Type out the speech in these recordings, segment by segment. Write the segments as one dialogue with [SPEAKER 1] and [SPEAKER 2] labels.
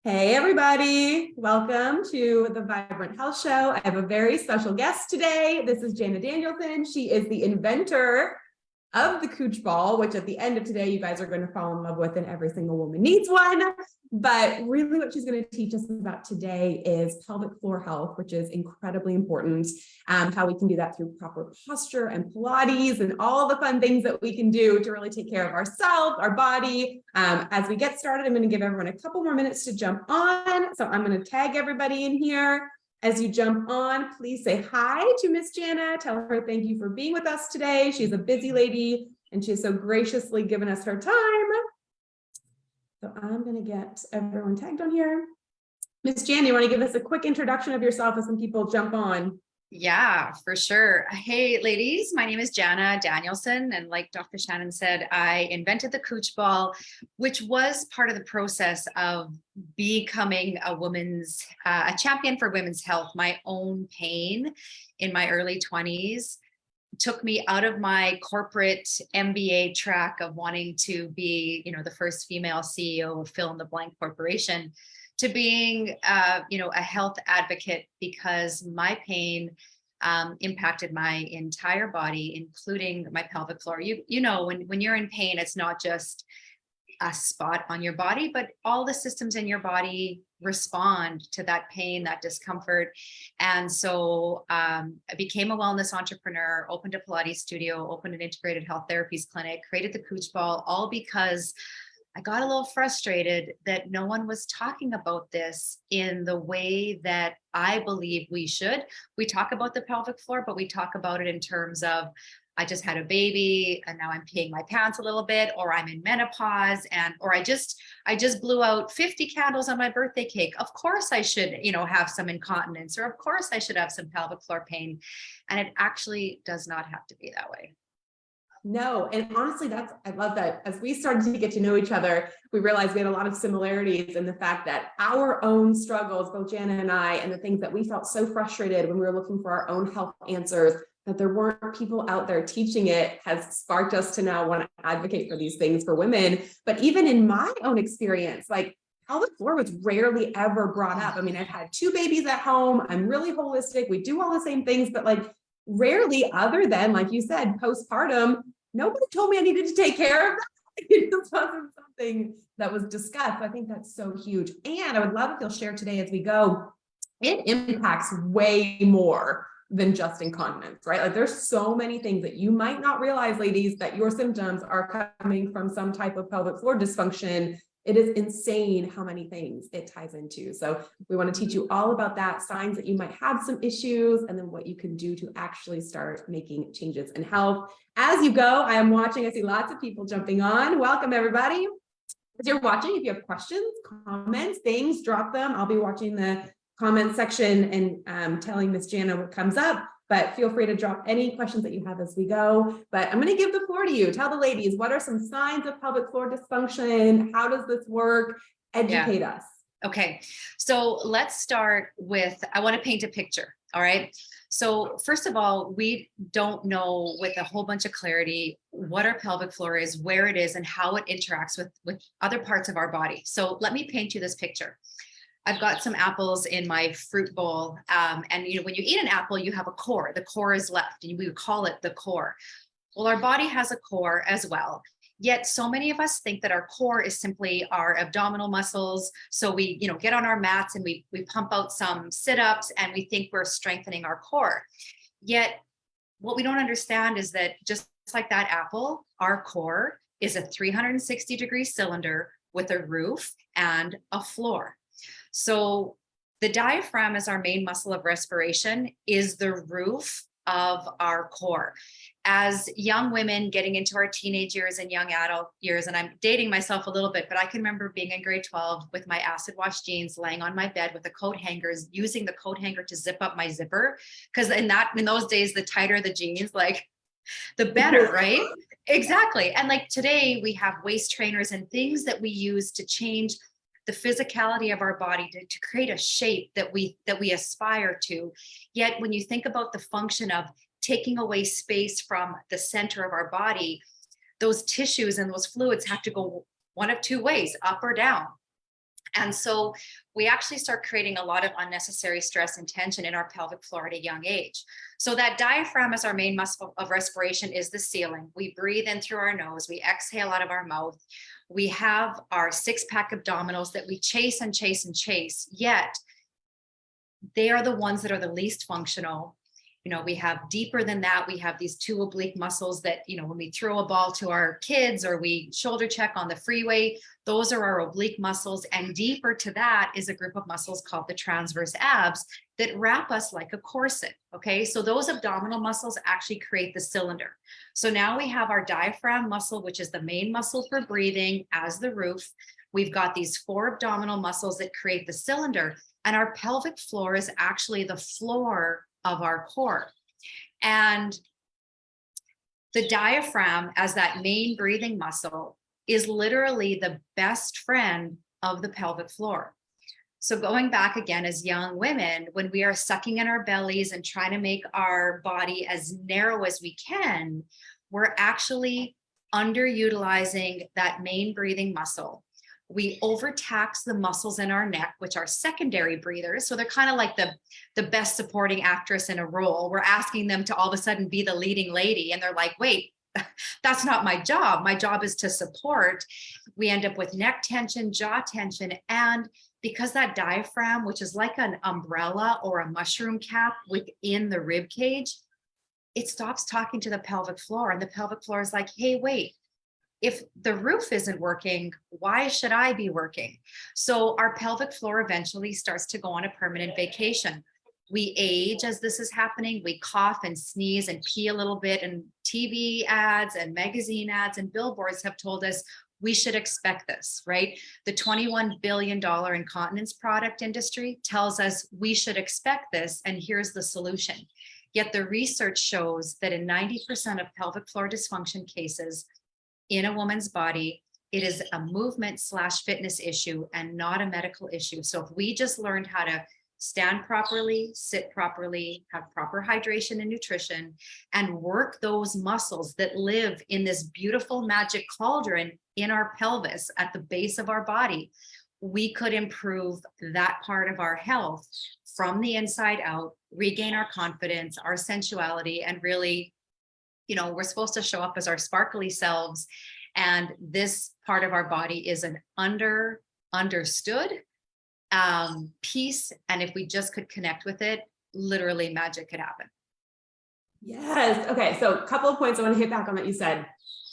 [SPEAKER 1] Hey everybody, welcome to the Vibrant Health Show. I have a very special guest today. This is Jana Danielson. She is the inventor of the Cooch Ball, which at the end of today, you guys are going to fall in love with, and every single woman needs one. But really what she's going to teach us about today is pelvic floor health, which is incredibly important. How we can do that through proper posture and Pilates and all the fun things that we can do to really take care of ourselves, our body. As we get started, I'm going to give everyone a couple more minutes to jump on. So I'm going to tag everybody in here. As you jump on, please say hi to Miss Jana. Tell her thank you for being with us today. She's a busy lady and she's so graciously given us her time. So I'm going to get everyone tagged on here. Miss Jana, you want to give us a quick introduction of yourself as some people jump on?
[SPEAKER 2] Yeah, for sure. Hey, ladies, my name is Jana Danielson. And like Dr. Shannyn said, I invented the Cooch Ball, which was part of the process of becoming a champion for women's health. My own pain in my early 20s took me out of my corporate MBA track of wanting to be, the first female CEO of fill in the blank corporation, to being, a health advocate, because my pain impacted my entire body, including my pelvic floor. When you're in pain, it's not just a spot on your body, but all the systems in your body respond to that pain, that discomfort. And so I became a wellness entrepreneur, opened a Pilates studio, opened an integrated health therapies clinic, created the Cooch Ball, all because I got a little frustrated that no one was talking about this in the way that I believe we should. We talk about the pelvic floor, but we talk about it in terms of, I just had a baby and now I'm peeing my pants a little bit, or I'm in menopause, or I just blew out 50 candles on my birthday cake. Of course I should, have some incontinence, or of course I should have some pelvic floor pain. And it actually does not have to be that way.
[SPEAKER 1] No, and honestly, I love that. As we started to get to know each other, we realized we had a lot of similarities in the fact that our own struggles, both Jana and I, and the things that we felt so frustrated when we were looking for our own health answers, that there weren't people out there teaching it, has sparked us to now want to advocate for these things for women. But even in my own experience, like pelvic floor was rarely ever brought up. I mean, I've had 2 babies at home. I'm really holistic. We do all the same things, but like rarely, other than, like you said, postpartum, nobody told me I needed to take care of that. It just wasn't something that was discussed. I think that's so huge. And I would love if you'll share today as we go, it impacts way more than just incontinence, right? Like there's so many things that you might not realize, ladies, that your symptoms are coming from some type of pelvic floor dysfunction. It is insane how many things it ties into. So we want to teach you all about that, signs that you might have some issues, and then what you can do to actually start making changes in health. As you go, I see lots of people jumping on. Welcome, everybody. As you're watching, if you have questions, comments, things, drop them. I'll be watching the comment section and telling Miss Jana what comes up. But feel free to drop any questions that you have as we go. But I'm going to give the floor to you. Tell the ladies, what are some signs of pelvic floor dysfunction? How does this work? Educate us.
[SPEAKER 2] Okay, so let's start with, I want to paint a picture. All right. So first of all, we don't know with a whole bunch of clarity what our pelvic floor is, where it is, and how it interacts with other parts of our body. So let me paint you this picture. I've got some apples in my fruit bowl. And when you eat an apple, you have a core. The core is left, and we would call it the core. Well, our body has a core as well. Yet so many of us think that our core is simply our abdominal muscles. So we, get on our mats and we pump out some sit-ups and we think we're strengthening our core. Yet what we don't understand is that just like that apple, our core is a 360-degree cylinder with a roof and a floor. So the diaphragm, as our main muscle of respiration, is the roof of our core. As young women getting into our teenage years and young adult years, and I'm dating myself a little bit, but I can remember being in grade 12 with my acid wash jeans, laying on my bed with a coat hanger, using the coat hanger to zip up my zipper. Because in those days, the tighter the jeans, like the better, right? Exactly. And like today we have waist trainers and things that we use to change the physicality of our body to create a shape that we aspire to. Yet when you think about the function of taking away space from the center of our body, those tissues and those fluids have to go one of 2 ways, up or down. And so we actually start creating a lot of unnecessary stress and tension in our pelvic floor at a young age. So that diaphragm as our main muscle of respiration is the ceiling. We breathe in through our nose, we exhale out of our mouth. We have our 6-pack abdominals that we chase and chase and chase, yet they are the ones that are the least functional. You know, we have deeper than that. We have these 2 oblique muscles that, you know, when we throw a ball to our kids or we shoulder check on the freeway, those are our oblique muscles. And deeper to that is a group of muscles called the transverse abs that wrap us like a corset. Okay. So those abdominal muscles actually create the cylinder. So now we have our diaphragm muscle, which is the main muscle for breathing, as the roof. We've got these 4 abdominal muscles that create the cylinder, and our pelvic floor is actually the floor of our core. And the diaphragm, as that main breathing muscle, is literally the best friend of the pelvic floor. So going back again, as young women, when we are sucking in our bellies and trying to make our body as narrow as we can, we're actually underutilizing that main breathing muscle. We overtax the muscles in our neck, which are secondary breathers. So they're kind of like the best supporting actress in a role. We're asking them to all of a sudden be the leading lady. And they're like, wait, that's not my job. My job is to support. We end up with neck tension, jaw tension. And because that diaphragm, which is like an umbrella or a mushroom cap within the rib cage, it stops talking to the pelvic floor. And the pelvic floor is like, hey, wait. If the roof isn't working, why should I be working? So our pelvic floor eventually starts to go on a permanent vacation. We age as this is happening. We cough and sneeze and pee a little bit, and TV ads and magazine ads and billboards have told us we should expect this, right? The $21 billion incontinence product industry tells us we should expect this, and here's the solution. Yet the research shows that in 90% of pelvic floor dysfunction cases, in a woman's body, it is a movement/fitness issue and not a medical issue. So if we just learned how to stand properly, sit properly, have proper hydration and nutrition, and work those muscles that live in this beautiful magic cauldron in our pelvis at the base of our body, we could improve that part of our health from the inside out, regain our confidence, our sensuality, and really, you know, we're supposed to show up as our sparkly selves. And this part of our body is an understood piece. And if we just could connect with it, literally magic could happen.
[SPEAKER 1] Yes. Okay. So a couple of points I want to hit back on that you said.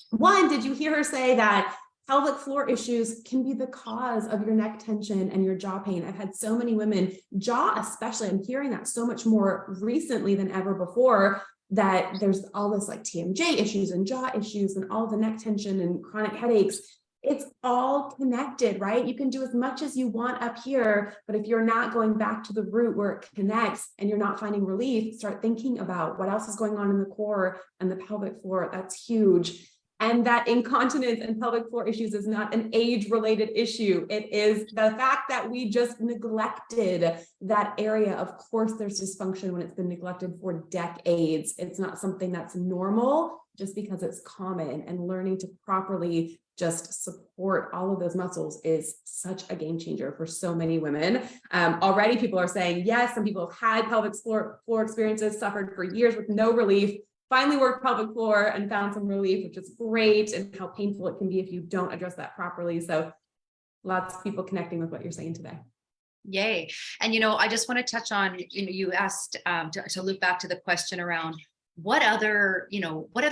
[SPEAKER 1] One, did you hear her say that pelvic floor issues can be the cause of your neck tension and your jaw pain? I've had so many women, jaw especially, I'm hearing that so much more recently than ever before, that there's all this like TMJ issues and jaw issues and all the neck tension and chronic headaches. It's all connected, right? You can do as much as you want up here, but if you're not going back to the root where it connects and you're not finding relief, start thinking about what else is going on in the core and the pelvic floor. That's huge. And that incontinence and pelvic floor issues is not an age-related issue. It is the fact that we just neglected that area. Of course, there's dysfunction when it's been neglected for decades. It's not something that's normal just because it's common, and learning to properly just support all of those muscles is such a game changer for so many women. Already people are saying, yes, some people have had pelvic floor experiences, suffered for years with no relief, finally worked pelvic floor and found some relief, which is great, and how painful it can be if you don't address that properly. So lots of people connecting with what you're saying today.
[SPEAKER 2] Yay. And, you know, I just want to touch on, you know, you asked to loop back to the question around what other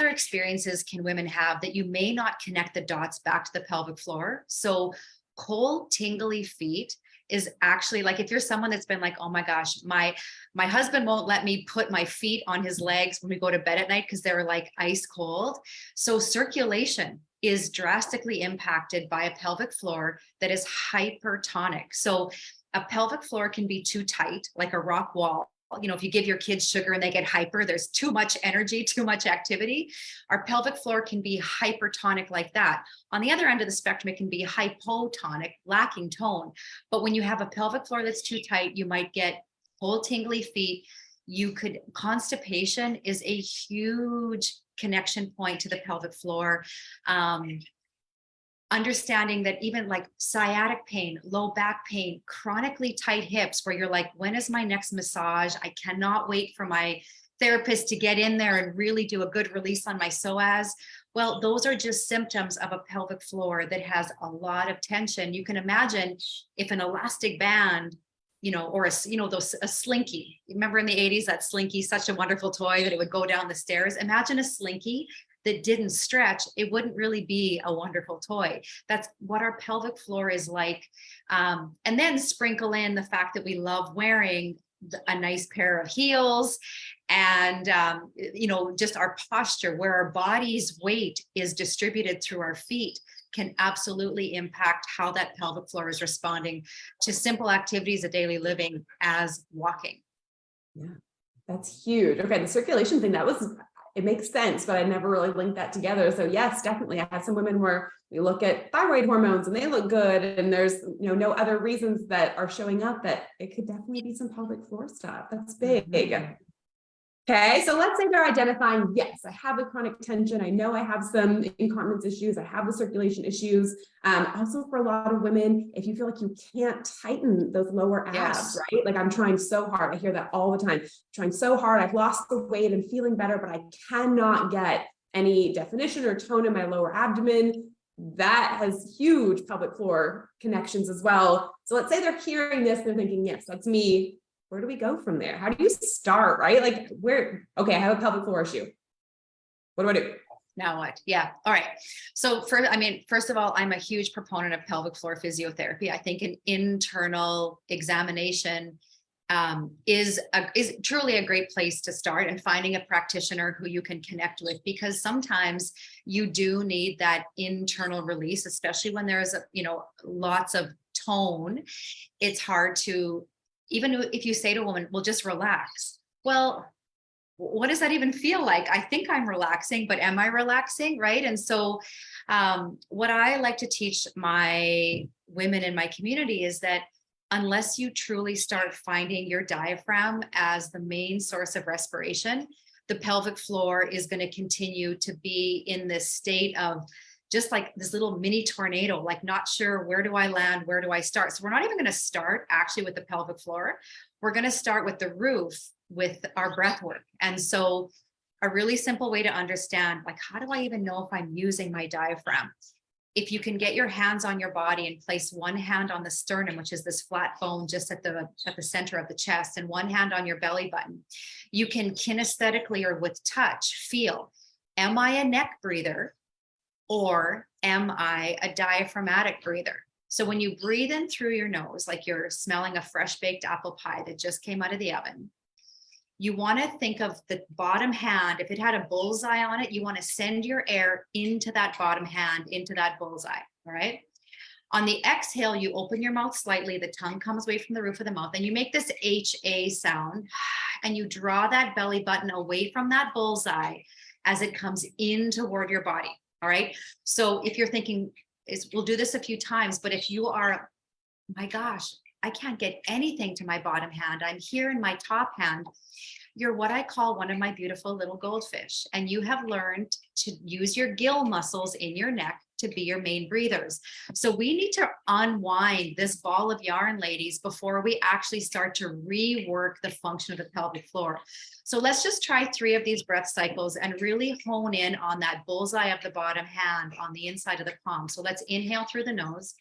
[SPEAKER 2] experiences can women have that you may not connect the dots back to the pelvic floor. So cold, tingly feet is actually, like, if you're someone that's been like, oh my gosh, my husband won't let me put my feet on his legs when we go to bed at night because they're like ice cold. So circulation is drastically impacted by a pelvic floor that is hypertonic. So a pelvic floor can be too tight, like a rock wall. You know, if you give your kids sugar and they get hyper, there's too much energy, too much activity. Our pelvic floor can be hypertonic like that. On the other end of the spectrum, it can be hypotonic, lacking tone. But when you have a pelvic floor that's too tight, you might get cold, tingly feet. Constipation is a huge connection point to the pelvic floor. understanding that even like sciatic pain, low back pain, chronically tight hips, where you're like, when is my next massage? I cannot wait for my therapist to get in there and really do a good release on my psoas. Well, those are just symptoms of a pelvic floor that has a lot of tension. You can imagine if an elastic band, or a slinky. Remember in the 80s, that slinky, such a wonderful toy that it would go down the stairs. Imagine a slinky that didn't stretch. It wouldn't really be a wonderful toy. That's what our pelvic floor is like. And then sprinkle in the fact that we love wearing a nice pair of heels and, just our posture, where our body's weight is distributed through our feet, can absolutely impact how that pelvic floor is responding to simple activities of daily living as walking.
[SPEAKER 1] Yeah, that's huge. Okay, the circulation thing, it makes sense, but I never really linked that together. So yes, definitely. I have some women where we look at thyroid hormones and they look good, and there's no other reasons that are showing up, that it could definitely be some pelvic floor stuff. That's big.
[SPEAKER 2] Mm-hmm.
[SPEAKER 1] Okay, so let's say they're identifying, yes, I have the chronic tension. I know I have some incontinence issues. I have the circulation issues. Also, for a lot of women, if you feel like you can't tighten those lower abs,
[SPEAKER 2] Yes.
[SPEAKER 1] right? Like, I'm trying so hard. I hear that all the time. Trying so hard. I've lost the weight and feeling better, but I cannot get any definition or tone in my lower abdomen. That has huge pelvic floor connections as well. So let's say they're hearing this, they're thinking, yes, that's me. Where do we go from there? How do you start, right? Like, okay, I have a pelvic floor issue. What do I do?
[SPEAKER 2] Now what? Yeah. All right. So first of all, I'm a huge proponent of pelvic floor physiotherapy. I think an internal examination is truly a great place to start, and finding a practitioner who you can connect with, because sometimes you do need that internal release, especially when there's lots of tone. It's hard to, even if you say to a woman, well, just relax. Well, what does that even feel like? I think I'm relaxing, but am I relaxing? Right. And so what I like to teach my women in my community is that unless you truly start finding your diaphragm as the main source of respiration, the pelvic floor is going to continue to be in this state of just like this little mini tornado, like not sure, where do I land? Where do I start? So we're not even going to start actually with the pelvic floor. We're going to start with the roof, with our breath work. And so a really simple way to understand, like, how do I even know if I'm using my diaphragm? If you can get your hands on your body and place one hand on the sternum, which is this flat bone just at the center of the chest, and one hand on your belly button, you can kinesthetically or with touch feel, am I a neck breather? Or am I a diaphragmatic breather? So when you breathe in through your nose, like you're smelling a fresh baked apple pie that just came out of the oven, you want to think of the bottom hand. If it had a bullseye on it, you want to send your air into that bottom hand, into that bullseye. All right. On the exhale, you open your mouth slightly. The tongue comes away from the roof of the mouth, and you make this HA sound, and you draw that belly button away from that bullseye as it comes in toward your body. All right. So if you're thinking, we'll do this a few times, but if you are, my gosh, I can't get anything to my bottom hand, I'm here in my top hand, you're what I call one of my beautiful little goldfish. And you have learned to use your gill muscles in your neck to be your main breathers. So we need to unwind this ball of yarn, ladies, before we actually start to rework the function of the pelvic floor. So let's just try 3 of these breath cycles and really hone in on that bullseye of the bottom hand on the inside of the palm. So let's inhale through the nose.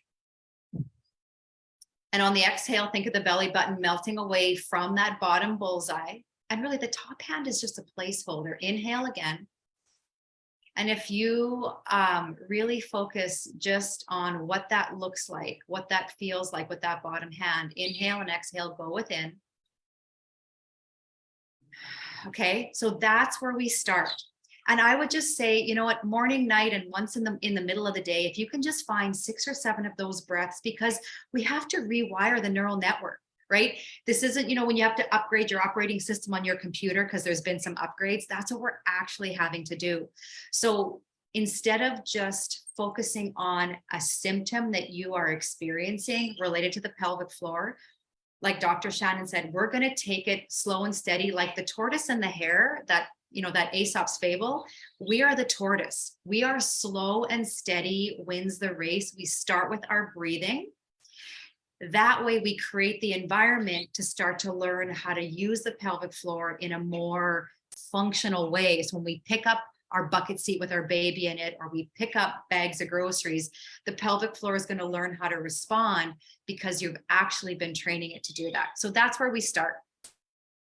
[SPEAKER 2] And on the exhale, think of the belly button melting away from that bottom bullseye. And really the top hand is just a placeholder. Inhale again. And if you really focus just on what that looks like, what that feels like with that bottom hand, inhale and exhale, go within. Okay, so that's where we start. And I would just say, you know what, morning, night, and once in the middle of the day, if you can just find 6 or 7 of those breaths, because we have to rewire the neural network, right? This isn't, when you have to upgrade your operating system on your computer because there's been some upgrades, that's what we're actually having to do. So instead of just focusing on a symptom that you are experiencing related to the pelvic floor, like Dr. Shannyn said, we're going to take it slow and steady, like the tortoise and the hare, that that Aesop's fable, we are the tortoise. We are slow and steady wins the race. We start with our breathing. That way we create the environment to start to learn how to use the pelvic floor in a more functional way. So when we pick up our bucket seat with our baby in it, or we pick up bags of groceries, the pelvic floor is going to learn how to respond because you've actually been training it to do that. So that's where we start.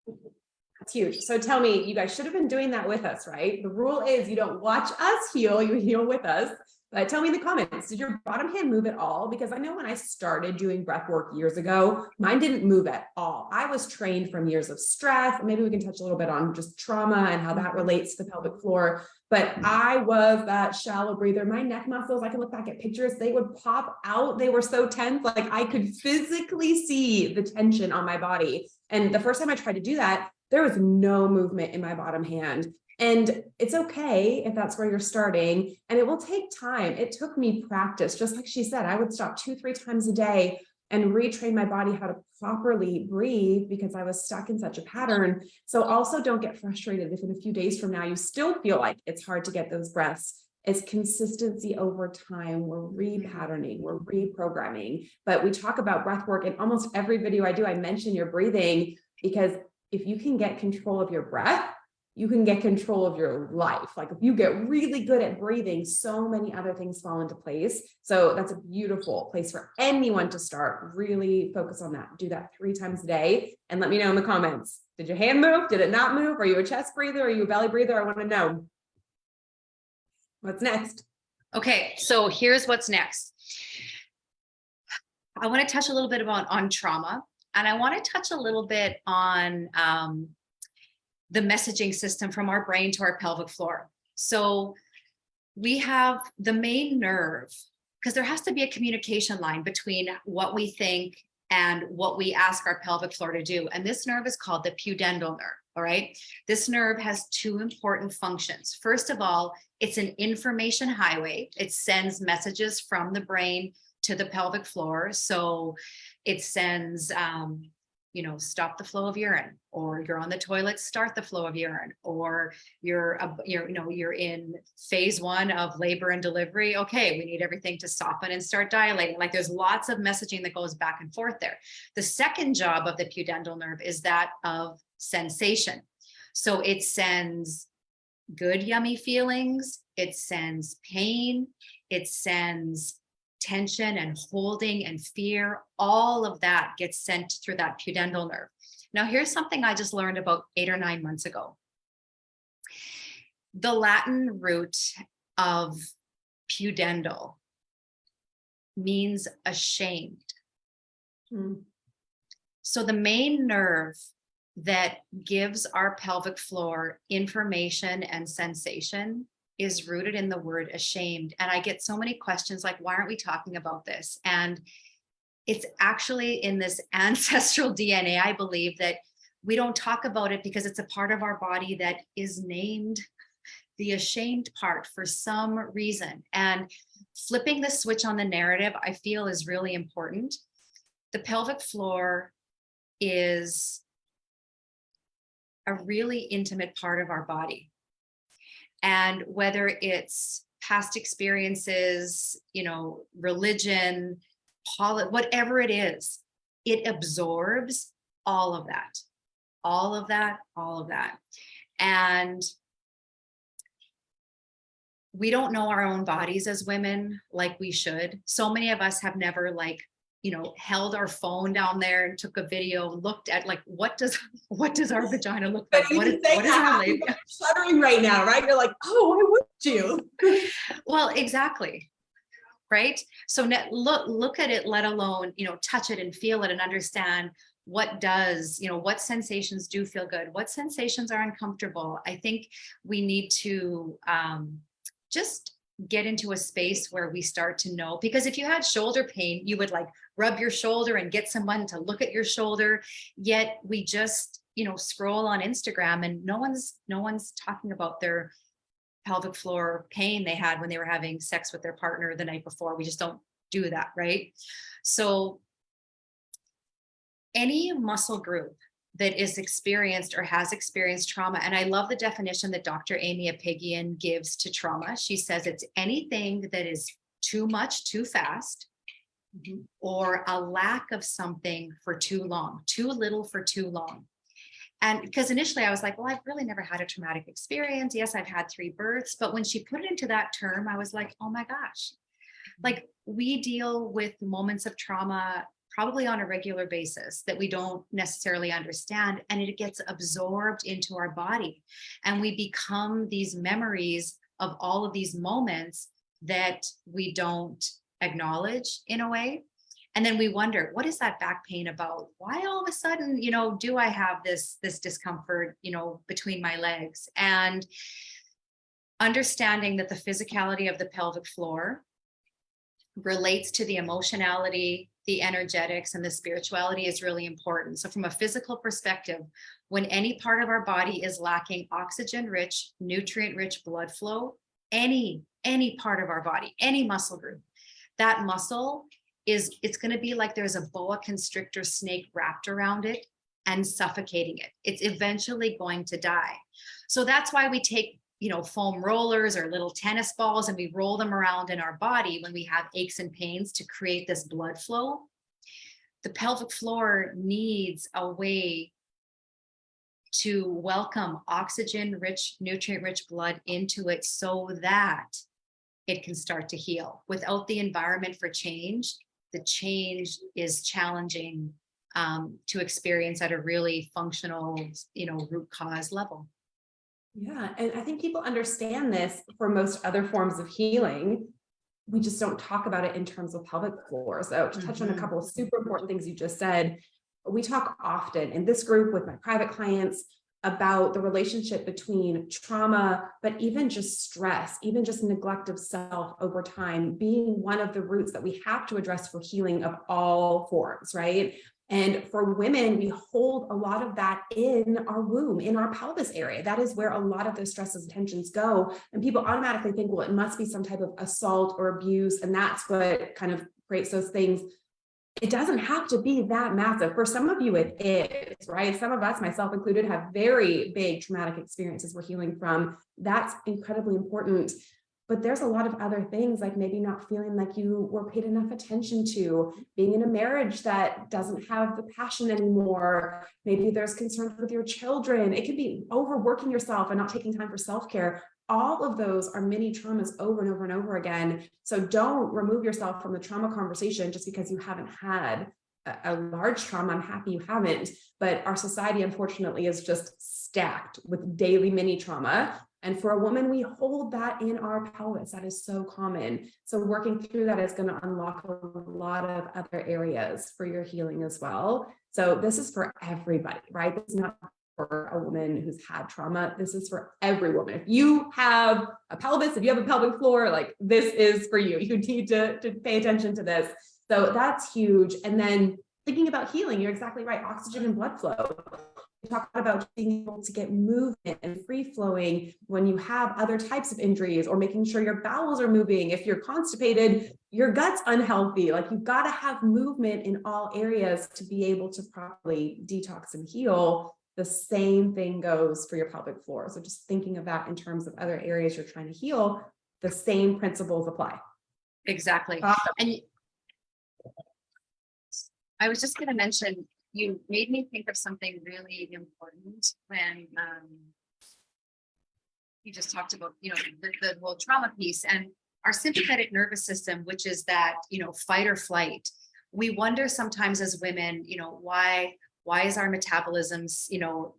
[SPEAKER 1] That's huge. So tell me, you guys should have been doing that with us, right? The rule is you don't watch us heal, you heal with us. But tell me in the comments, did your bottom hand move at all? Because I know when I started doing breath work years ago, mine didn't move at all. I was trained from years of stress. Maybe we can touch a little bit on just trauma and how that relates to the pelvic floor. But I was that shallow breather. My neck muscles, I can look back at pictures, they would pop out. They were so tense, like I could physically see the tension on my body. And the first time I tried to do that, there was no movement in my bottom hand. And it's okay if that's where you're starting, and it will take time. It took me practice. Just like she said, I would stop 2-3 times a day and retrain my body how to properly breathe because I was stuck in such a pattern. So also don't get frustrated if in a few days from now, you still feel like it's hard to get those breaths. It's consistency over time. We're repatterning, we're reprogramming. But we talk about breath work in almost every video I do. I mention your breathing, because if you can get control of your breath, you can get control of your life. Like if you get really good at breathing, so many other things fall into place. So that's a beautiful place for anyone to start. Really focus on that. Do that 3 times a day. And let me know in the comments. Did your hand move? Did it not move? Are you a chest breather? Are you a belly breather? I want to know. What's next?
[SPEAKER 2] Okay, so here's what's next. I want to touch a little bit on trauma, and I want to touch a little bit on the messaging system from our brain to our pelvic floor. So we have the main nerve, because there has to be a communication line between what we think and what we ask our pelvic floor to do. And this nerve is called the pudendal nerve. All right. This nerve has 2 important functions. First of all, it's an information highway. It sends messages from the brain to the pelvic floor. So it sends, stop the flow of urine, or you're on the toilet, start the flow of urine, or you're in phase 1 of labor and delivery. Okay, we need everything to soften and start dilating. Like there's lots of messaging that goes back and forth there. The second job of the pudendal nerve is that of sensation. So it sends good, yummy feelings. It sends pain. It sends tension and holding and fear. All of that gets sent through that pudendal nerve. Now, here's something I just learned about 8 or 9 months ago. The Latin root of pudendal means ashamed. So the main nerve that gives our pelvic floor information and sensation is rooted in the word ashamed. And I get so many questions like, why aren't we talking about this? And it's actually in this ancestral DNA, I believe, that we don't talk about it because it's a part of our body that is named the ashamed part for some reason. And flipping the switch on the narrative, I feel, is really important. The pelvic floor is a really intimate part of our body. And whether it's past experiences, religion, whatever it is, it absorbs all of that. And we don't know our own bodies as women like we should. So many of us have never held our phone down there and took a video, looked at what does our vagina look like? What is our labia?
[SPEAKER 1] You're shuddering right now, right? You're like, oh, why would you?
[SPEAKER 2] Well, exactly. Right. So look at it, let alone, touch it and feel it and understand what sensations do feel good, what sensations are uncomfortable. I think we need to just get into a space where we start to know, because if you had shoulder pain, you would rub your shoulder and get someone to look at your shoulder. Yet we just, scroll on Instagram and no one's talking about their pelvic floor pain they had when they were having sex with their partner the night before. We just don't do that. Right. So any muscle group that is experienced or has experienced trauma. And I love the definition that Dr. Amy Apigian gives to trauma. She says it's anything that is too much, too fast, or a lack of something for too long, too little for too long. And because initially I was like, well, I've really never had a traumatic experience. Yes, I've had 3 births. But when she put it into that term, I was like, oh my gosh, like we deal with moments of trauma probably on a regular basis that we don't necessarily understand. And it gets absorbed into our body. And we become these memories of all of these moments that we don't acknowledge in a way. And then we wonder, what is that back pain about? Why all of a sudden, do I have this discomfort, between my legs? And understanding that the physicality of the pelvic floor relates to the emotionality, the energetics, and the spirituality is really important. So from a physical perspective, when any part of our body is lacking oxygen-rich, nutrient-rich blood flow, any part of our body, any muscle group, that muscle it's going to be like there's a boa constrictor snake wrapped around it and suffocating it. It's eventually going to die. So that's why we take foam rollers or little tennis balls and we roll them around in our body when we have aches and pains to create this blood flow. The pelvic floor needs a way to welcome oxygen-rich, nutrient-rich blood into it so that it can start to heal. Without the environment for change, the change is challenging to experience at a really functional, root cause level.
[SPEAKER 1] Yeah. And I think people understand this for most other forms of healing. We just don't talk about it in terms of pelvic floor. So to touch on a couple of super important things you just said, we talk often in this group with my private clients about the relationship between trauma, but even just stress, even just neglect of self over time being one of the roots that we have to address for healing of all forms, right? And for women, we hold a lot of that in our womb, in our pelvis area. That is where a lot of those stresses and tensions go. And people automatically think, well, it must be some type of assault or abuse. And that's what kind of creates those things. It doesn't have to be that massive. For some of you, it is, right? Some of us, myself included, have very big traumatic experiences we're healing from. That's incredibly important. But there's a lot of other things, like maybe not feeling like you were paid enough attention to, being in a marriage that doesn't have the passion anymore. Maybe there's concerns with your children. It could be overworking yourself and not taking time for self-care. All of those are mini traumas over and over and over again. So don't remove yourself from the trauma conversation just because you haven't had a large trauma. I'm happy you haven't, but our society, unfortunately, is just stacked with daily mini trauma. And for a woman, we hold that in our pelvis. That is so common. So working through that is going to unlock a lot of other areas for your healing as well. So this is for everybody, right? This is not for a woman who's had trauma. This is for every woman. If you have a pelvis, if you have a pelvic floor, like this is for you. You need to pay attention to this. So that's huge. And then thinking about healing, you're exactly right. Oxygen and blood flow. We talk about being able to get movement and free flowing when you have other types of injuries, or making sure your bowels are moving. If you're constipated, your gut's unhealthy. Like you've got to have movement in all areas to be able to properly detox and heal. The same thing goes for your pelvic floor. So just thinking of that in terms of other areas you're trying to heal, the same principles apply.
[SPEAKER 2] Exactly.
[SPEAKER 1] Awesome.
[SPEAKER 2] And I was just going to mention, you made me think of something really important when you just talked about, the whole trauma piece and our sympathetic nervous system, which is that, fight or flight. We wonder sometimes as women, why is our metabolisms,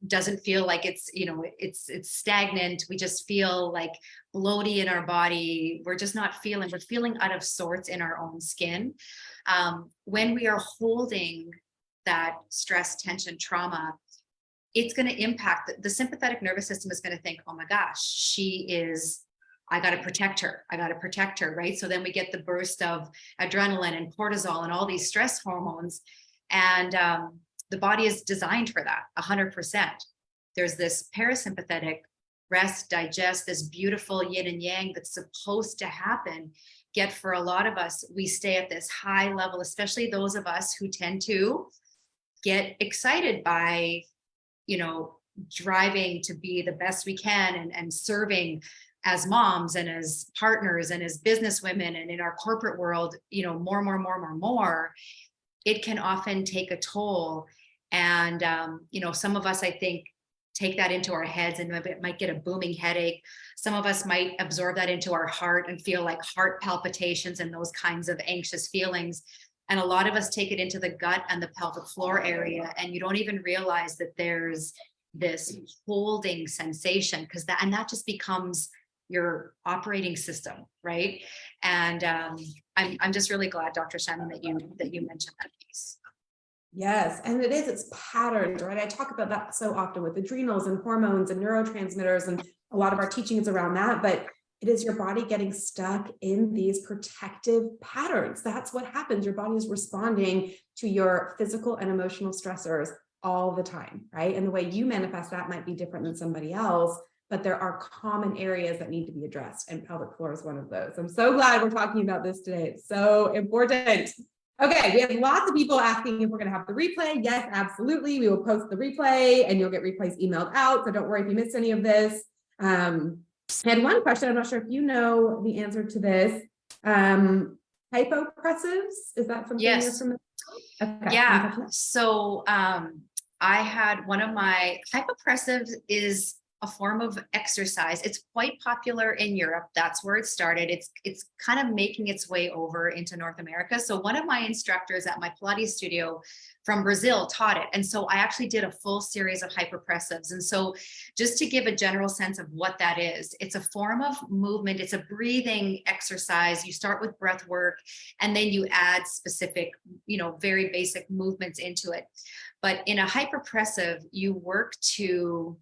[SPEAKER 2] doesn't feel like it's, it's stagnant. We just feel like bloaty in our body. We're just not feeling, we're feeling out of sorts in our own skin. When we are holding that stress, tension, trauma, it's going to impact the sympathetic nervous system is going to think, oh my gosh, I got to protect her. I got to protect her. Right. So then we get the burst of adrenaline and cortisol and all these stress hormones. And the body is designed for that 100%. There's this parasympathetic rest, digest, this beautiful yin and yang that's supposed to happen. Yet for a lot of us, we stay at this high level, especially those of us who tend to get excited by driving to be the best we can and serving as moms and as partners and as businesswomen and in our corporate world, more, it can often take a toll. And, some of us, I think, take that into our heads and it might get a booming headache. Some of us might absorb that into our heart and feel like heart palpitations and those kinds of anxious feelings. And a lot of us take it into the gut and the pelvic floor area. And you don't even realize that there's this holding sensation that just becomes your operating system, right? And I'm just really glad, Dr. Shannyn, that you mentioned that piece.
[SPEAKER 1] Yes, and it's patterns, right? I talk about that so often with adrenals and hormones and neurotransmitters, and a lot of our teaching is around that, but it is your body getting stuck in these protective patterns. That's what happens. Your body is responding to your physical and emotional stressors all the time, right? And the way you manifest that might be different than somebody else, but there are common areas that need to be addressed, and pelvic floor is one of those. I'm so glad we're talking about this today. It's so important. Okay, we have lots of people asking if we're going to have the replay. Yes, absolutely. We will post the replay and you'll get replays emailed out. So don't worry if you missed any of this. I had one question. I'm not sure if you know the answer to this. Hypopressives, is that something you're familiar with? Okay,
[SPEAKER 2] yeah. So I had one of my hypopressives is a form of exercise. It's quite popular in Europe. That's where it started. It's kind of making its way over into North America. So one of my instructors at my Pilates studio from Brazil taught it. And so I actually did a full series of hypopressives. And so just to give a general sense of what that is, it's a form of movement. It's a breathing exercise. You start with breath work and then you add specific, very basic movements into it. But in a hyperpressive, you work to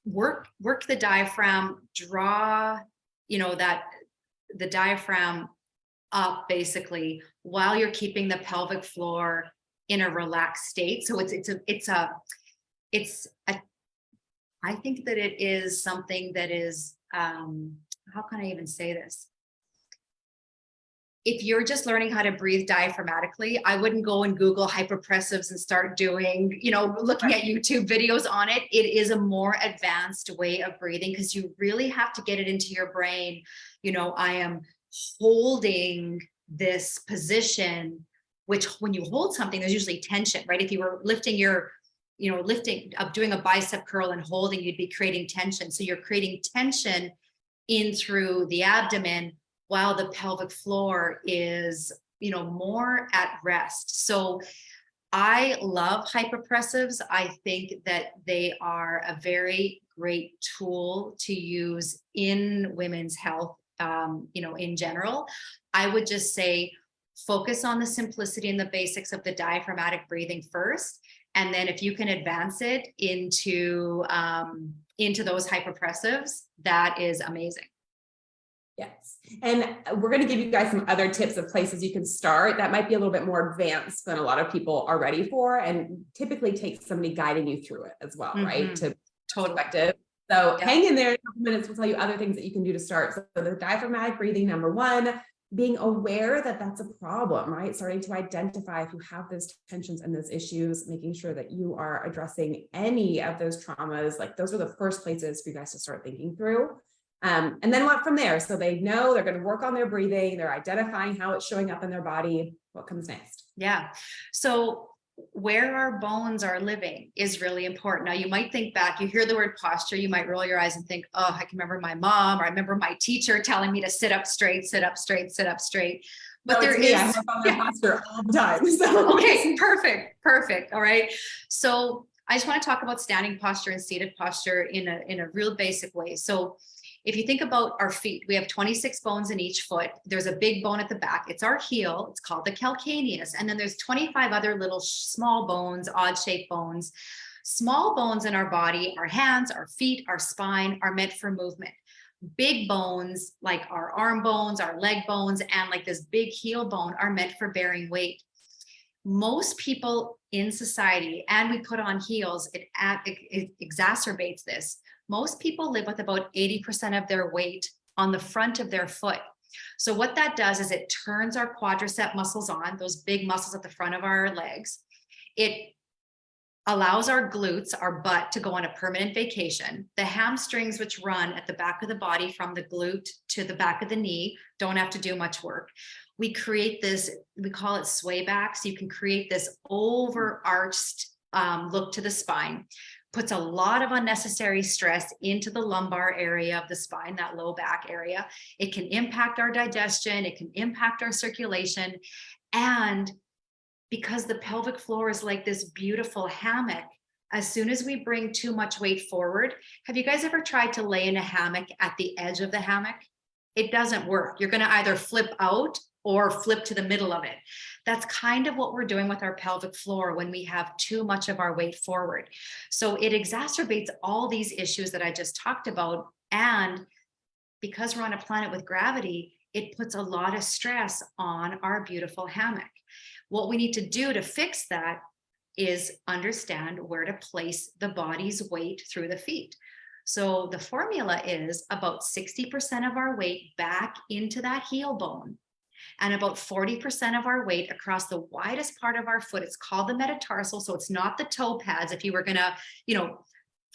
[SPEAKER 2] work the diaphragm, draw, the diaphragm up basically while you're keeping the pelvic floor in a relaxed state. So I think that it is something that is, how can I even say this? If you're just learning how to breathe diaphragmatically, I wouldn't go and Google hyperpressives and start doing, looking at YouTube videos on it. It is a more advanced way of breathing because you really have to get it into your brain. I am holding this position, which when you hold something, there's usually tension, right? If you were lifting doing a bicep curl and holding, you'd be creating tension. So you're creating tension in through the abdomen, while the pelvic floor is, more at rest. So I love hyperpressives. I think that they are a very great tool to use in women's health, in general. I would just say, focus on the simplicity and the basics of the diaphragmatic breathing first. And then if you can advance it into those hyperpressives, that is amazing.
[SPEAKER 1] Yes. And we're going to give you guys some other tips of places you can start that might be a little bit more advanced than a lot of people are ready for, and typically takes somebody guiding you through it as well, right? To perspective. So hang in there in a couple minutes. We'll tell you other things that you can do to start. So the diaphragmatic breathing, number one, being aware that that's a problem, right? Starting to identify if you have those tensions and those issues, making sure that you are addressing any of those traumas. Like those are the first places for you guys to start thinking through. And then what from there? So they know they're going to work on their breathing. They're identifying how it's showing up in their body. What comes next?
[SPEAKER 2] Yeah. So where our bones are living is really important. Now you might think back, you hear the word posture, you might roll your eyes and think, oh, I can remember my mom, or I remember my teacher telling me to sit up straight, sit up straight, sit up straight. But
[SPEAKER 1] no, I have on my posture all the time. So.
[SPEAKER 2] Okay, perfect. All right. So I just want to talk about standing posture and seated posture in a real basic way. So if you think about our feet, we have 26 bones in each foot. There's a big bone at the back. It's our heel. It's called the calcaneus. And then there's 25 other little small bones, odd shaped bones. Small bones in our body, our hands, our feet, our spine are meant for movement. Big bones like our arm bones, our leg bones, and like this big heel bone are meant for bearing weight. Most people in society, and we put on heels, it exacerbates this. Most people live with about 80% of their weight on the front of their foot. So what that does is it turns our quadricep muscles on, those big muscles at the front of our legs. It allows our glutes, our butt, to go on a permanent vacation. The hamstrings, which run at the back of the body from the glute to the back of the knee, don't have to do much work. We create this, we call it sway back. So you can create this overarched look to the spine. Puts a lot of unnecessary stress into the lumbar area of the spine, that low back area. It can impact our digestion. It can impact our circulation. And because the pelvic floor is like this beautiful hammock, as soon as we bring too much weight forward, have you guys ever tried to lay in a hammock at the edge of the hammock? It doesn't work. You're going to either flip out or flip to the middle of it. That's kind of what we're doing with our pelvic floor when we have too much of our weight forward. So it exacerbates all these issues that I just talked about. And because we're on a planet with gravity, it puts a lot of stress on our beautiful hammock. What we need to do to fix that is understand where to place the body's weight through the feet. So the formula is about 60% of our weight back into that heel bone and about 40% of our weight across the widest part of our foot. It's called the metatarsal. So it's not the toe pads. If you were going to,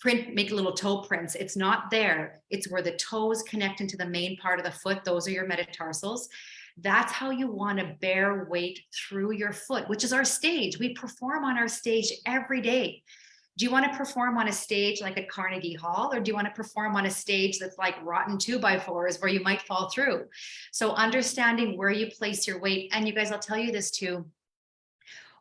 [SPEAKER 2] make little toe prints, it's not there. It's where the toes connect into the main part of the foot. Those are your metatarsals. That's how you want to bear weight through your foot, which is our stage. We perform on our stage every day. Do you want to perform on a stage like at Carnegie Hall, or do you want to perform on a stage that's like rotten 2x4s where you might fall through? So understanding where you place your weight. And you guys, I'll tell you this too.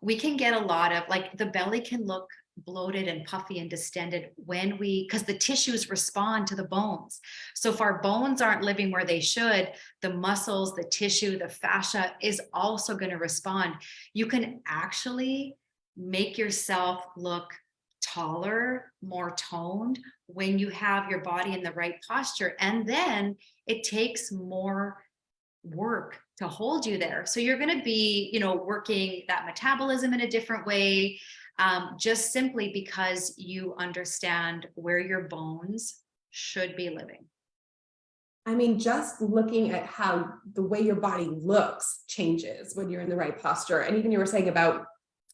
[SPEAKER 2] We can get a lot of, like, the belly can look bloated and puffy and distended because the tissues respond to the bones. So if our bones aren't living where they should, the muscles, the tissue, the fascia is also going to respond. You can actually make yourself look taller, more toned when you have your body in the right posture. And then it takes more work to hold you there. So you're going to be, working that metabolism in a different way. Just simply because you understand where your bones should be living.
[SPEAKER 1] I mean, just looking at how the way your body looks changes when you're in the right posture. And even you were saying about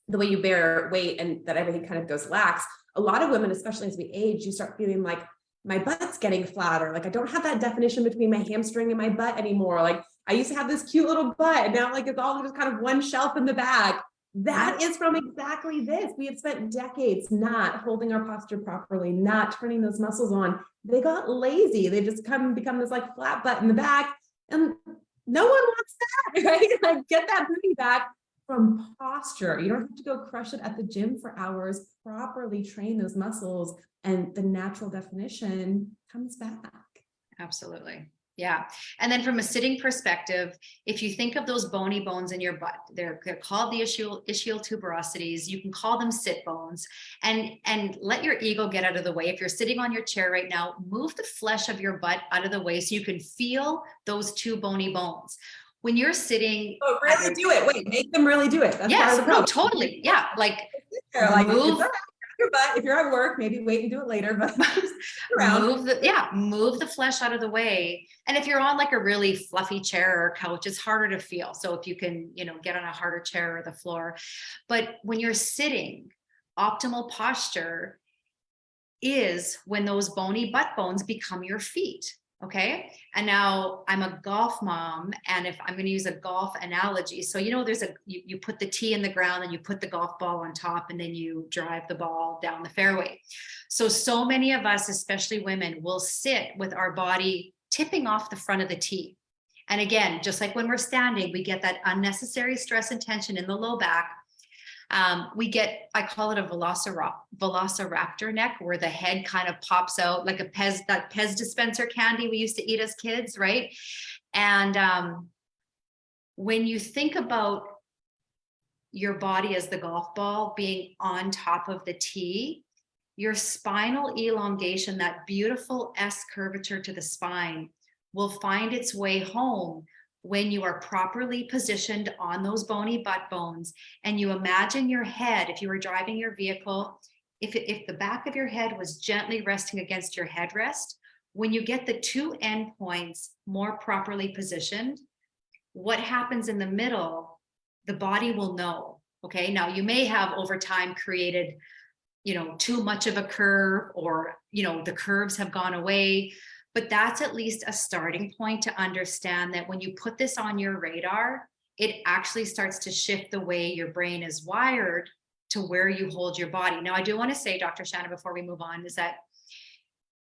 [SPEAKER 1] the way you bear weight and that everything kind of goes lax. A lot of women, especially as we age, you start feeling like my butt's getting flatter. Like I don't have that definition between my hamstring and my butt anymore. Like I used to have this cute little butt and now like it's all just kind of one shelf in the bag. That is from exactly this. We have spent decades not holding our posture properly, not turning those muscles on. They got lazy. They just become this like flat butt in the back. And no one wants that, right? Like get that booty back from posture. You don't have to go crush it at the gym for hours. Properly train those muscles and the natural definition comes back.
[SPEAKER 2] Absolutely. Yeah. And then from a sitting perspective, if you think of those bony bones in your butt, they're called the ischial tuberosities. You can call them sit bones, and let your ego get out of the way. If you're sitting on your chair right now, move the flesh of your butt out of the way so you can feel those two bony bones. When you're sitting,
[SPEAKER 1] really do it. Wait, make them really do it.
[SPEAKER 2] That's yes, no, totally. Yeah, like
[SPEAKER 1] move your butt. If you're at work, maybe wait and do it later, but
[SPEAKER 2] move the flesh out of the way. And if you're on like a really fluffy chair or couch, it's harder to feel. So if you can, get on a harder chair or the floor. But when you're sitting, optimal posture is when those bony butt bones become your feet. Okay. And now I'm a golf mom, and if I'm going to use a golf analogy, so there's you put the tee in the ground and you put the golf ball on top and then you drive the ball down the fairway. So many of us, especially women, will sit with our body tipping off the front of the tee. And again, just like when we're standing, we get that unnecessary stress and tension in the low back. We get, I call it a velociraptor neck, where the head kind of pops out like that Pez dispenser candy we used to eat as kids, right? And when you think about your body as the golf ball being on top of the tee, your spinal elongation, that beautiful S curvature to the spine, will find its way home when you are properly positioned on those bony butt bones. And you imagine your head, if you were driving your vehicle, if the back of your head was gently resting against your headrest, when you get the two endpoints more properly positioned, what happens in the middle, the body will know. Okay. Now you may have over time created, too much of a curve, or, the curves have gone away, but that's at least a starting point to understand that when you put this on your radar, it actually starts to shift the way your brain is wired to where you hold your body. Now, I do want to say, Dr. Shannyn, before we move on, is that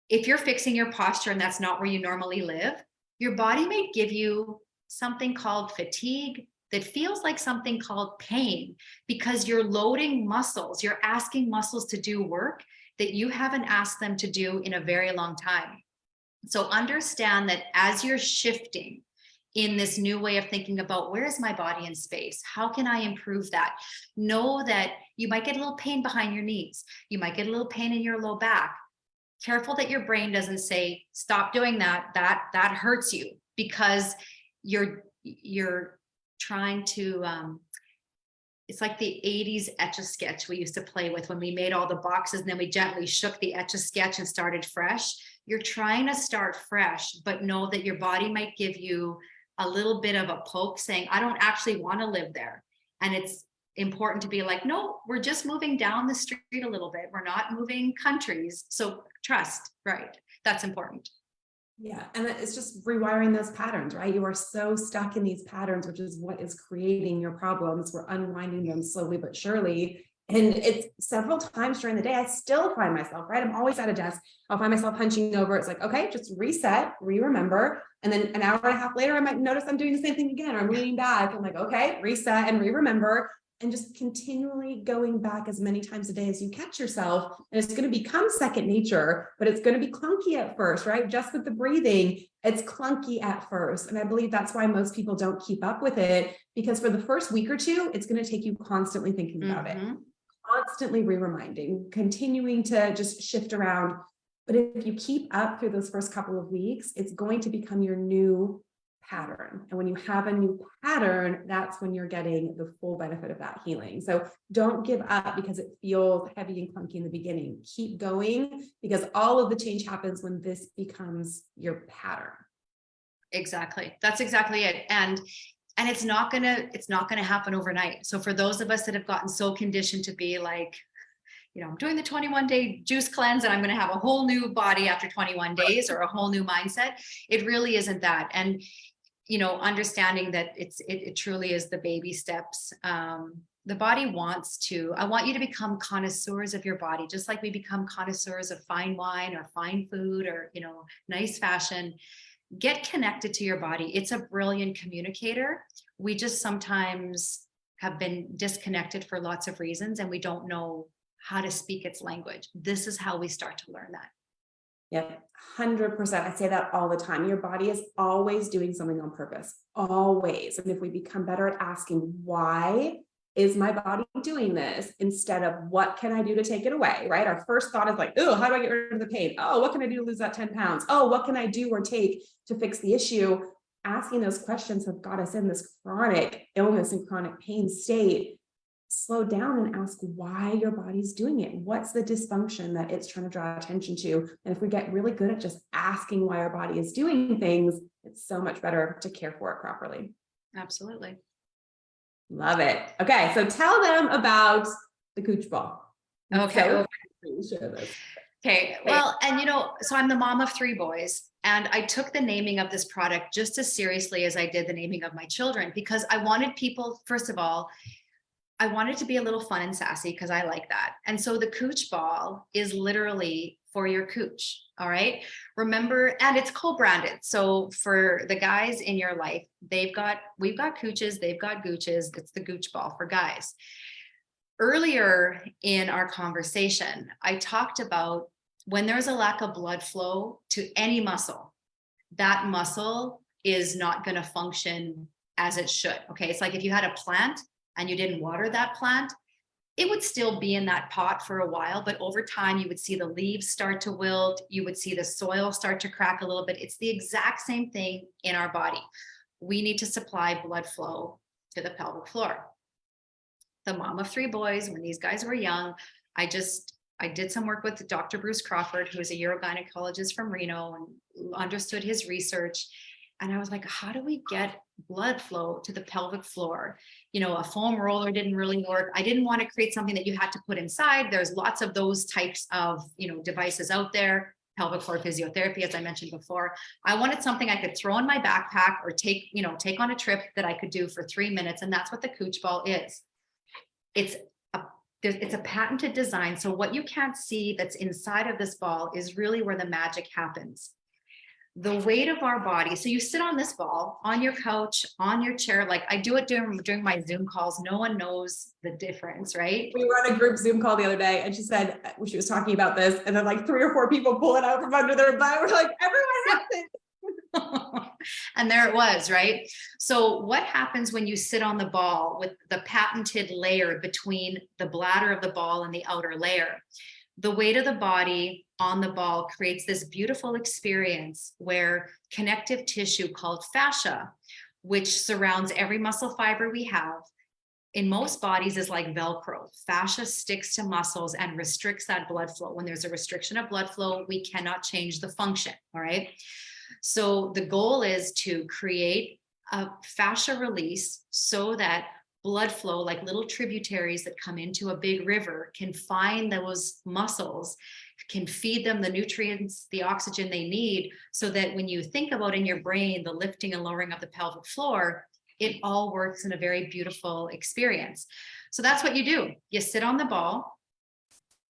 [SPEAKER 2] if you're fixing your posture and that's not where you normally live, your body may give you something called fatigue that feels like something called pain, because you're loading muscles. You're asking muscles to do work that you haven't asked them to do in a very long time. So understand that as you're shifting in this new way of thinking about, where is my body in space? How can I improve that? Know that you might get a little pain behind your knees. You might get a little pain in your low back. Careful that your brain doesn't say, stop doing that. That hurts you, because you're trying to, it's like the 80s Etch-a-Sketch we used to play with when we made all the boxes and then we gently shook the Etch-a-Sketch and started fresh. You're trying to start fresh, but know that your body might give you a little bit of a poke saying, I don't actually want to live there. And it's important to be like, no, we're just moving down the street a little bit. We're not moving countries. So trust, right? That's important.
[SPEAKER 1] Yeah. And it's just rewiring those patterns, right? You are so stuck in these patterns, which is what is creating your problems. We're unwinding them slowly but surely. And it's several times during the day, I still find myself, right? I'm always at a desk. I'll find myself hunching over. It's like, okay, just reset, remember. And then an hour and a half later, I might notice I'm doing the same thing again, or I'm leaning back. I'm like, okay, reset and remember. And just continually going back as many times a day as you catch yourself. And it's going to become second nature, but it's going to be clunky at first, right? Just with the breathing, it's clunky at first. And I believe that's why most people don't keep up with it, because for the first week or two, it's going to take you constantly thinking about it, constantly re-reminding, continuing to just shift around. But if you keep up through those first couple of weeks, it's going to become your new pattern. And when you have a new pattern, that's when you're getting the full benefit of that healing. So don't give up because it feels heavy and clunky in the beginning. Keep going, because all of the change happens when this becomes your pattern.
[SPEAKER 2] Exactly. That's exactly it. And it's not gonna happen overnight. So for those of us that have gotten so conditioned to be like, I'm doing the 21-day juice cleanse and I'm going to have a whole new body after 21 days or a whole new mindset, it really isn't that. And understanding that it truly is the baby steps. The body I want you to become connoisseurs of your body, just like we become connoisseurs of fine wine or fine food or, nice fashion. Get connected to your body. It's a brilliant communicator. We just sometimes have been disconnected for lots of reasons, and we don't know how to speak its language. This is how we start to learn that.
[SPEAKER 1] Yeah, 100%. I say that all the time. Your body is always doing something on purpose, always. And if we become better at asking, why is my body doing this, instead of what can I do to take it away, right? Our first thought is like, oh, how do I get rid of the pain? Oh, what can I do to lose that 10 pounds? Oh, what can I do or take to fix the issue? Asking those questions have got us in this chronic illness and chronic pain state. Slow down and ask why your body's doing it. What's the dysfunction that it's trying to draw attention to? And if we get really good at just asking why our body is doing things, it's so much better to care for it properly.
[SPEAKER 2] Absolutely.
[SPEAKER 1] Love it. Okay, so tell them about the Cooch Ball.
[SPEAKER 2] Okay.
[SPEAKER 1] So,
[SPEAKER 2] okay. Well, and so I'm the mom of 3 boys, and I took the naming of this product just as seriously as I did the naming of my children, because I wanted people, first of all, I wanted to be a little fun and sassy because I like that. And so the Cooch Ball is literally for your cooch. All right. Remember, and it's co-branded. So for the guys in your life, we've got cooches, they've got gooches. It's the Cooch Ball for guys. Earlier in our conversation, I talked about when there's a lack of blood flow to any muscle, that muscle is not going to function as it should. Okay. It's like if you had a plant and you didn't water that plant, it would still be in that pot for a while, but over time you would see the leaves start to wilt, you would see the soil start to crack a little bit. It's the exact same thing in our body. We need to supply blood flow to the pelvic floor. The mom of 3 boys, when these guys were young, I did some work with Dr. Bruce Crawford, who is a urogynecologist from Reno, and understood his research. And I was like, how do we get blood flow to the pelvic floor? A foam roller didn't really work. I didn't want to create something that you had to put inside. There's lots of those types of, devices out there. Pelvic floor physiotherapy, as I mentioned before. I wanted something I could throw in my backpack or take on a trip that I could do for 3 minutes. And that's what the Cooch ball is. It's a patented design. So what you can't see that's inside of this ball is really where the magic happens. The weight of our body. So you sit on this ball, on your couch, on your chair. Like I do it during my Zoom calls. No one knows the difference, right?
[SPEAKER 1] We were on a group Zoom call the other day and she said, when she was talking about this, and then like 3 or 4 people pull it out from under their butt. We're like, everyone has it.
[SPEAKER 2] And there it was, right? So what happens when you sit on the ball with the patented layer between the bladder of the ball and the outer layer? The weight of the body on the ball creates this beautiful experience where connective tissue called fascia, which surrounds every muscle fiber we have, in most bodies is like Velcro. Fascia sticks to muscles and restricts that blood flow. When there's a restriction of blood flow, we cannot change the function, all right? So the goal is to create a fascia release so that blood flow, like little tributaries that come into a big river, can find those muscles, can feed them the nutrients, the oxygen they need, so that when you think about in your brain the lifting and lowering of the pelvic floor, it all works in a very beautiful experience. So that's what you do. You sit on the ball.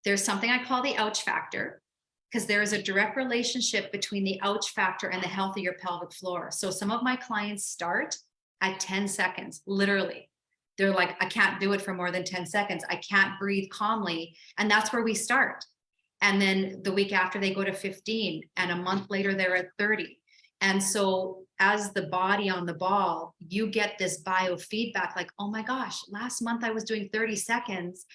[SPEAKER 2] There's something I call the ouch factor, because there is a direct relationship between the ouch factor and the health of your pelvic floor. So some of my clients start at 10 seconds, literally. They're like, I can't do it for more than 10 seconds. I can't breathe calmly. And that's where we start. And then the week after they go to 15, and a month later they're at 30. And so as the body on the ball, you get this biofeedback like, oh my gosh, last month I was doing 30 seconds.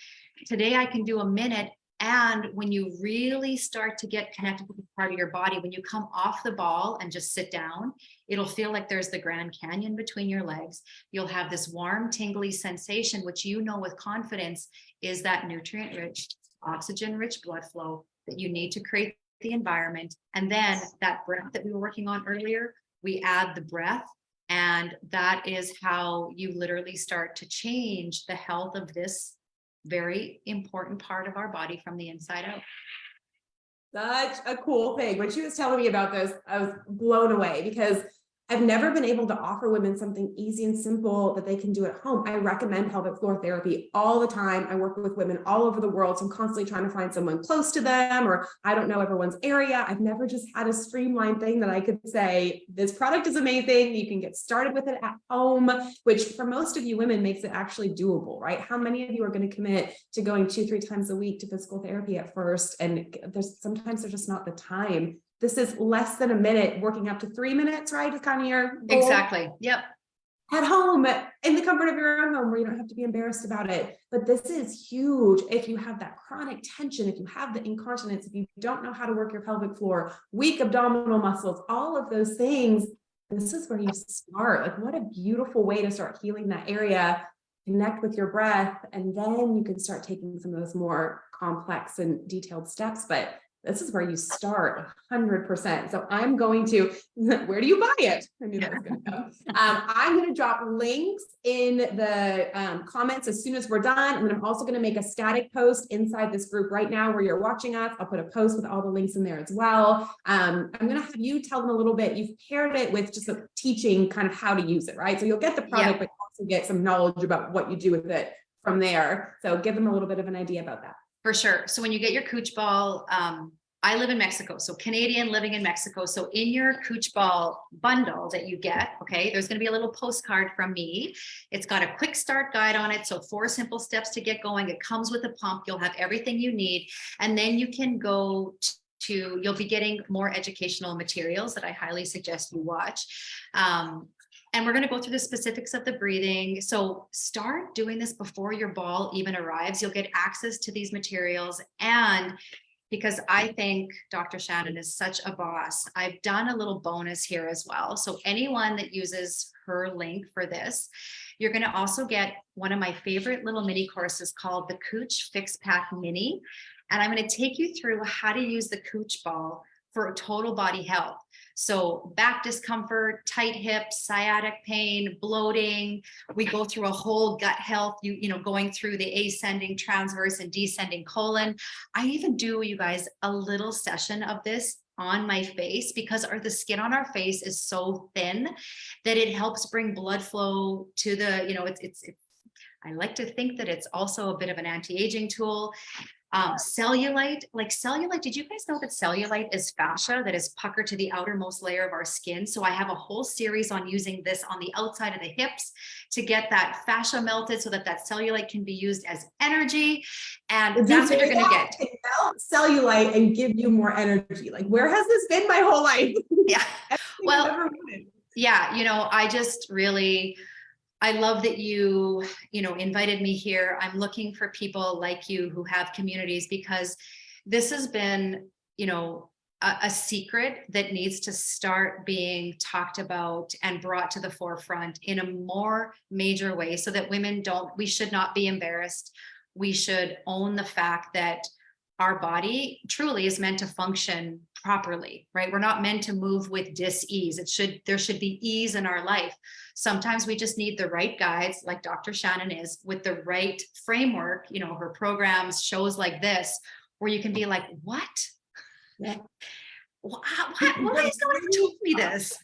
[SPEAKER 2] Today I can do a minute. And when you really start to get connected with the part of your body, when you come off the ball and just sit down, it'll feel like there's the Grand Canyon between your legs. You'll have this warm, tingly sensation, which with confidence is that nutrient-rich, oxygen-rich blood flow that you need to create the environment. And then that breath that we were working on earlier, we add the breath. And that is how you literally start to change the health of this very important part of our body from the inside out.
[SPEAKER 1] Such a cool thing. When she was telling me about this, I was blown away because I've never been able to offer women something easy and simple that they can do at home. I recommend pelvic floor therapy all the time. I work with women all over the world. So I'm constantly trying to find someone close to them, or I don't know everyone's area. I've never just had a streamlined thing that I could say, this product is amazing. You can get started with it at home, which for most of you women makes it actually doable, right? How many of you are going to commit to going 2-3 times a week to physical therapy at first? And sometimes there's just not the time. This is less than a minute, working up to 3 minutes, right? It's kind of your goal.
[SPEAKER 2] Exactly. Yep.
[SPEAKER 1] At home, in the comfort of your own home, where you don't have to be embarrassed about it. But this is huge. If you have that chronic tension, if you have the incontinence, if you don't know how to work your pelvic floor, weak abdominal muscles, all of those things, this is where you start. Like, what a beautiful way to start healing that area. Connect with your breath, and then you can start taking some of those more complex and detailed steps. But this is where you start 100%. So I'm going to, where do you buy it? I knew that was going to come. I'm going to drop links in the comments as soon as we're done. And then I'm also going to make a static post inside this group right now where you're watching us. I'll put a post with all the links in there as well. I'm going to have you tell them a little bit. You've paired it with just a teaching kind of how to use it, right? So you'll get the product, but also get some knowledge about what you do with it from there. So give them a little bit of an idea about that.
[SPEAKER 2] For sure. So when you get your Cooch ball, I live in Mexico, so Canadian living in Mexico. So in your Cooch ball bundle that you get, okay, there's going to be a little postcard from me. It's got a quick start guide on it. So 4 simple steps to get going. It comes with a pump. You'll have everything you need. And then you can go you'll be getting more educational materials that I highly suggest you watch. And we're going to go through the specifics of the breathing. So start doing this before your ball even arrives. You'll get access to these materials. And because I think Dr. Shannyn is such a boss, I've done a little bonus here as well. So anyone that uses her link for this, you're going to also get one of my favorite little mini courses called the Cooch Fix Pack Mini. And I'm going to take you through how to use the Cooch ball for total body health. So back discomfort, tight hips, sciatic pain, bloating. We go through a whole gut health, going through the ascending, transverse, and descending colon. I even do, you guys, a little session of this on my face because the skin on our face is so thin that it helps bring blood flow to the, I like to think that it's also a bit of an anti-aging tool. Cellulite, did you guys know that cellulite is fascia that is puckered to the outermost layer of our skin? So I have a whole series on using this on the outside of the hips to get that fascia melted so that cellulite can be used as energy. And that's what you're going to get.
[SPEAKER 1] Melt cellulite and give you more energy. Like, where has this been my whole life?
[SPEAKER 2] Yeah. Well, yeah, I just really, I love that you invited me here. I'm looking for people like you who have communities, because this has been, a secret that needs to start being talked about and brought to the forefront in a more major way so that we should not be embarrassed. We should own the fact that our body truly is meant to function properly, right? We're not meant to move with dis-ease. There should be ease in our life. Sometimes we just need the right guides, like Dr. Shannyn is, with the right framework, her programs, shows like this, where you can be like, what? Yeah. Why has no one ever told me this?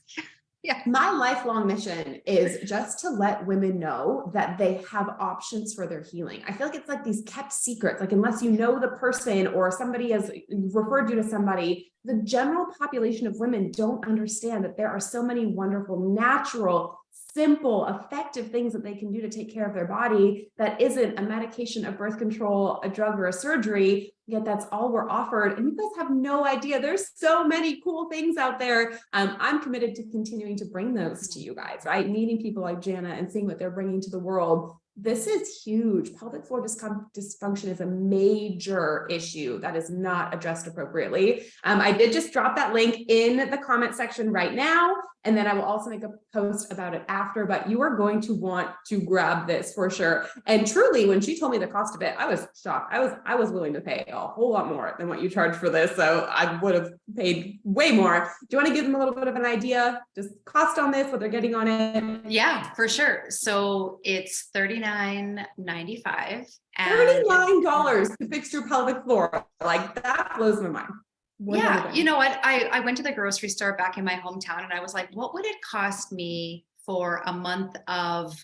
[SPEAKER 2] Yeah.
[SPEAKER 1] My lifelong mission is just to let women know that they have options for their healing. I feel like it's like these kept secrets, like unless you know the person or somebody has referred you to somebody, the general population of women don't understand that there are so many wonderful, natural, simple, effective things that they can do to take care of their body that isn't a medication, a birth control, a drug, or a surgery, yet that's all we're offered. And you guys have no idea. There's so many cool things out there. I'm committed to continuing to bring those to you guys, right? Meeting people like Jana and seeing what they're bringing to the world. This is huge. Pelvic floor dysfunction is a major issue that is not addressed appropriately. I did just drop that link in the comment section right now, and then I will also make a post about it after, but you are going to want to grab this for sure. And truly, when she told me the cost of it, I was shocked. I was willing to pay a whole lot more than what you charge for this. So I would have paid way more. Do you want to give them a little bit of an idea, just cost on this, what they're getting on it?
[SPEAKER 2] Yeah, for sure. So it's $39.95.
[SPEAKER 1] $39 to fix your pelvic floor. Like, that blows my mind.
[SPEAKER 2] Yeah, you know what? I went to the grocery store back in my hometown and I was like, what would it cost me for a month of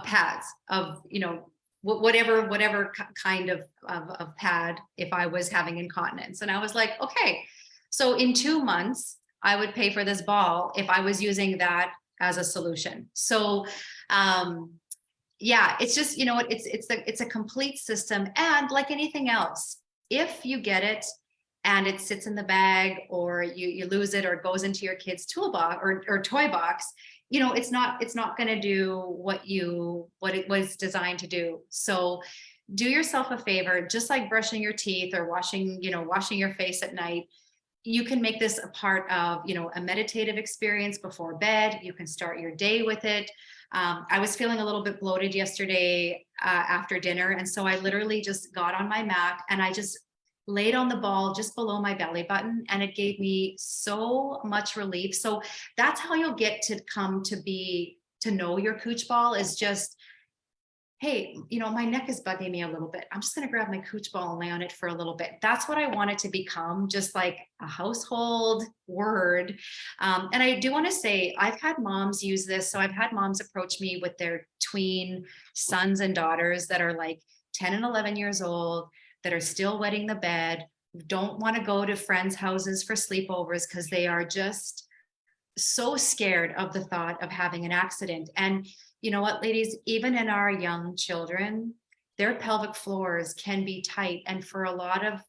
[SPEAKER 2] pads, of, whatever kind of pad if I was having incontinence? And I was like, okay, so in 2 months, I would pay for this ball if I was using that as a solution. So, yeah, it's just, it's a complete system. And like anything else, if you get it and it sits in the bag, or you lose it, or it goes into your kid's toolbox or toy box, it's not going to do what it was designed to do. So do yourself a favor, just like brushing your teeth or washing your face at night. You can make this a part of, a meditative experience before bed. You can start your day with it. I was feeling a little bit bloated yesterday after dinner. And so I literally just got on my mat and I just laid on the ball just below my belly button, and it gave me so much relief. So that's how you'll get to come to know your cooch ball, is just, hey, my neck is bugging me a little bit. I'm just going to grab my cooch ball and lay on it for a little bit. That's what I want it to become, just like a household word. And I do want to say, I've had moms use this. So I've had moms approach me with their tween sons and daughters that are like 10 and 11 years old, that are still wetting the bed, don't want to go to friends' houses for sleepovers because they are just so scared of the thought of having an accident. And you know what, ladies, even in our young children, their pelvic floors can be tight. And for a lot of,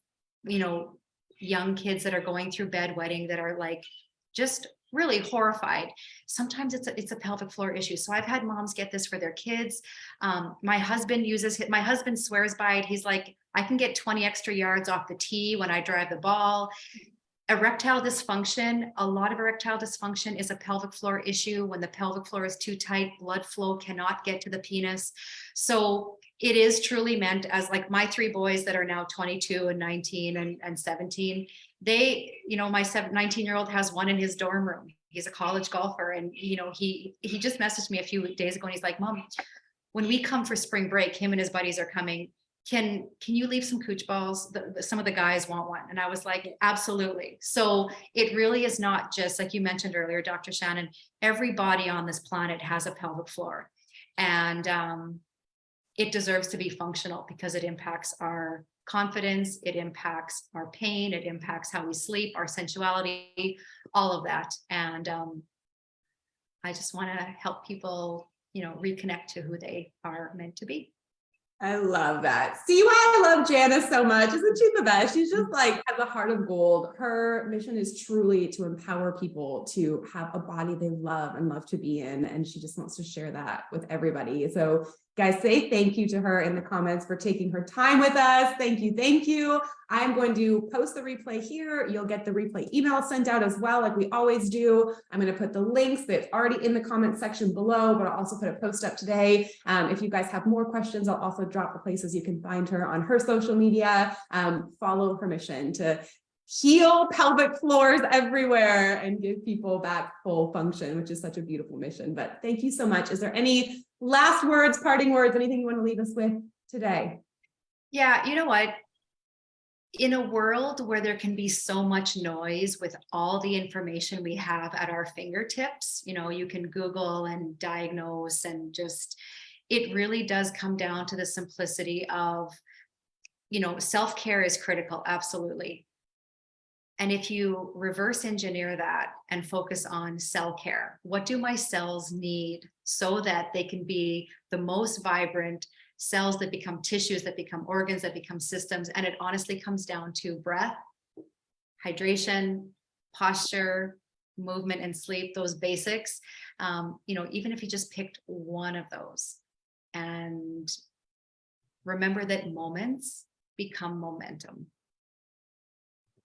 [SPEAKER 2] young kids that are going through bedwetting, that are like just really horrified, sometimes it's a pelvic floor issue. So I've had moms get this for their kids. My husband swears by it. He's like, I can get 20 extra yards off the tee when I drive the ball. Erectile dysfunction, a lot of erectile dysfunction is a pelvic floor issue. When the pelvic floor is too tight, blood flow cannot get to the penis. So it is truly meant as, like, my 3 boys that are now 22 and 19 and 17, my 19-year-old has one in his dorm room. He's a college golfer. And, he just messaged me a few days ago and he's like, Mom, when we come for spring break, him and his buddies are coming. Can you leave some cooch balls? Some of the guys want one. And I was like, absolutely. So it really is not just like you mentioned earlier, Dr. Shannyn, every body on this planet has a pelvic floor, and it deserves to be functional because it impacts our confidence, it impacts our pain, it impacts how we sleep, our sensuality, all of that. And I just want to help people, reconnect to who they are meant to be.
[SPEAKER 1] I love that. See why I love Jana so much. Isn't she the best? She's just like has a heart of gold. Her mission is truly to empower people to have a body they love and love to be in. And she just wants to share that with everybody. So guys, say thank you to her in the comments for taking her time with us. Thank you. Thank you. I'm going to post the replay here. You'll get the replay email sent out as well, like we always do. I'm going to put the links that's already in the comment section below, but I'll also put a post up today. If you guys have more questions, I'll also drop the places you can find her on her social media. Follow her mission to heal pelvic floors everywhere and give people back full function, which is such a beautiful mission. But thank you so much. Is there any last words, parting words, anything you want to leave us with today?
[SPEAKER 2] Yeah, you know what? In a world where there can be so much noise with all the information we have at our fingertips, you can Google and diagnose and it really does come down to the simplicity of, self-care is critical, absolutely. And if you reverse engineer that and focus on cell care, what do my cells need so that they can be the most vibrant cells that become tissues, that become organs, that become systems? And it honestly comes down to breath, hydration, posture, movement, and sleep, those basics. Even if you just picked one of those, and remember that moments become momentum.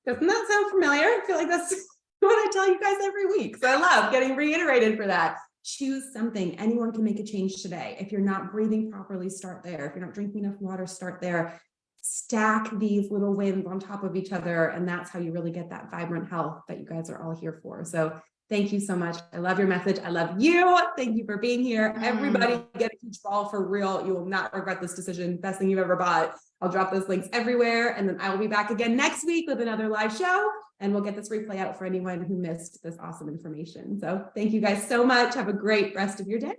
[SPEAKER 1] Doesn't that sound familiar? I feel like that's what I tell you guys every week. So I love getting reiterated for that. Choose something. Anyone can make a change today. If you're not breathing properly, start there. If you're not drinking enough water, start there. Stack these little wins on top of each other. And that's how you really get that vibrant health that you guys are all here for. So thank you so much. I love your message. I love you. Thank you for being here. Everybody get a huge ball for real. You will not regret this decision. Best thing you've ever bought. I'll drop those links everywhere. And then I will be back again next week with another live show. And we'll get this replay out for anyone who missed this awesome information. So thank you guys so much. Have a great rest of your day.